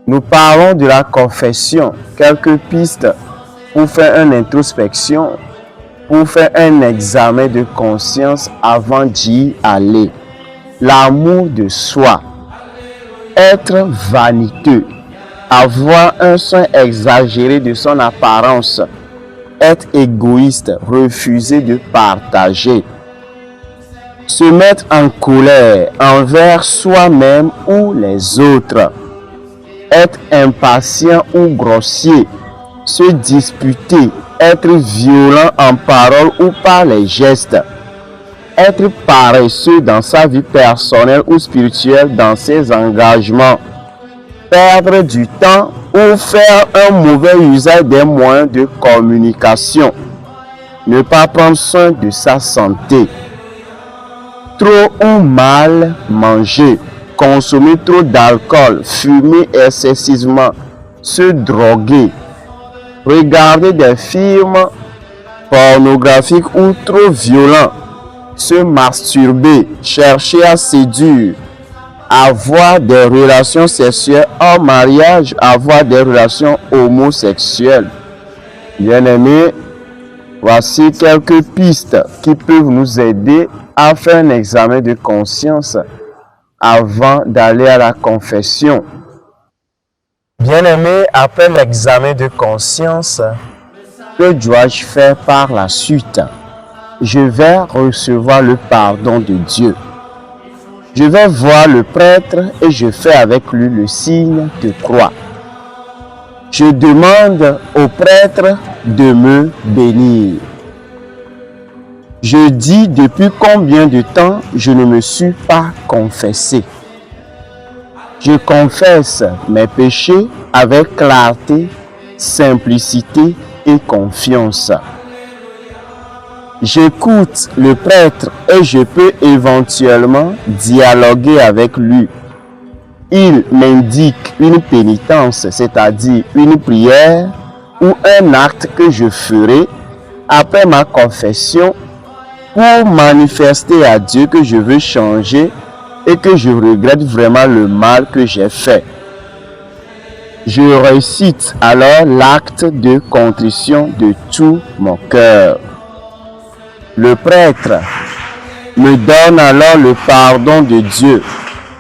Nous parlons de la confession, quelques pistes pour faire une introspection, pour faire un examen de conscience avant d'y aller. L'amour de soi, être vaniteux, avoir un soin exagéré de son apparence, être égoïste, refuser de partager, se mettre en colère envers soi-même ou les autres, être impatient ou grossier, se disputer, être violent en parole ou par les gestes, être paresseux dans sa vie personnelle ou spirituelle dans ses engagements, perdre du temps ou faire un mauvais usage des moyens de communication, ne pas prendre soin de sa santé, trop ou mal manger, consommer trop d'alcool, fumer excessivement, se droguer, regarder des films pornographiques ou trop violents, se masturber, chercher à séduire, avoir des relations sexuelles en mariage, avoir des relations homosexuelles. Bien-aimés, voici quelques pistes qui peuvent nous aider à faire un examen de conscience avant d'aller à la confession. Bien-aimés, après l'examen de conscience, que dois-je faire par la suite? Je vais recevoir le pardon de Dieu. Je vais voir le prêtre et je fais avec lui le signe de croix. Je demande au prêtre de me bénir. Je dis depuis combien de temps je ne me suis pas confessé. Je confesse mes péchés avec clarté, simplicité et confiance. J'écoute le prêtre et je peux éventuellement dialoguer avec lui. Il m'indique une pénitence, c'est-à-dire une prière ou un acte que je ferai après ma confession pour manifester à Dieu que je veux changer et que je regrette vraiment le mal que j'ai fait. Je récite alors l'acte de contrition de tout mon cœur. Le prêtre me donne alors le pardon de Dieu,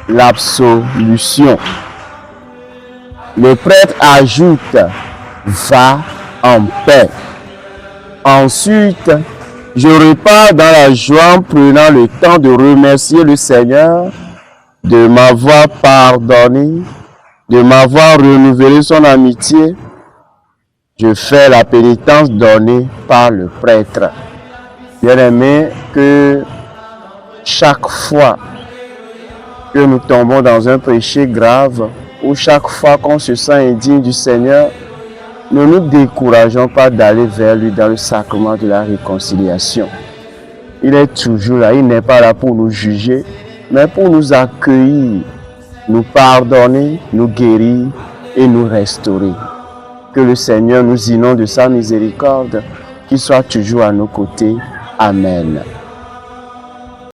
l'absolution. Le prêtre ajoute « Va en paix ». Ensuite, je repars dans la joie en prenant le temps de remercier le Seigneur de m'avoir pardonné, de m'avoir renouvelé son amitié. Je fais la pénitence donnée par le prêtre. Bien-aimés, que chaque fois que nous tombons dans un péché grave ou chaque fois qu'on se sent indigne du Seigneur, ne nous décourageons pas d'aller vers lui dans le sacrement de la réconciliation. Il est toujours là, il n'est pas là pour nous juger, mais pour nous accueillir, nous pardonner, nous guérir et nous restaurer. Que le Seigneur nous inonde de sa miséricorde, qu'il soit toujours à nos côtés. Amen.